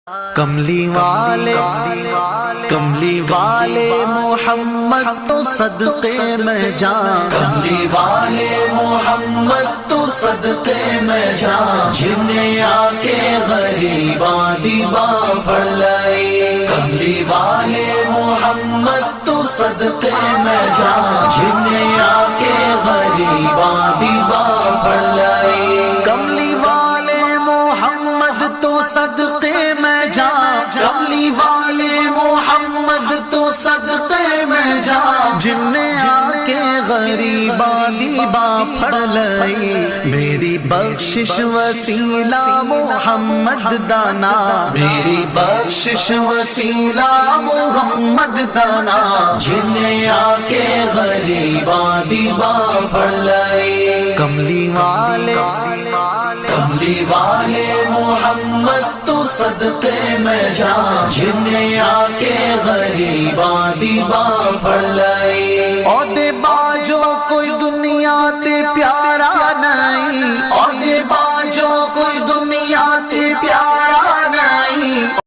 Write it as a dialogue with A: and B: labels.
A: کملی والے محمد تو صدقے میں جان، کملی والے محمد تو صدقے میں جان، جن نے آ کے غریباں دیباں پڑھ لائی۔ کملی والے محمد تو صدقے میں جان، جن نے آ کے غریباں دیباں پڑھ لائی۔ کملی والے محمد تو صدقے میں جان، کملی والے محمد تو صدقے میں جان، جن نے آ کے غریباں دیباں پڑھ لائی۔ میری بخشش وسیلہ محمد دانا، میری بخشش وسیلہ محمد دانا، جن نے آ کے غریباں دیباں پڑھ لائی۔ کملی والے محمد تو صدقے میں جان، جن نے آ کے غریباں دیباں پڑھ لائی۔ عہدے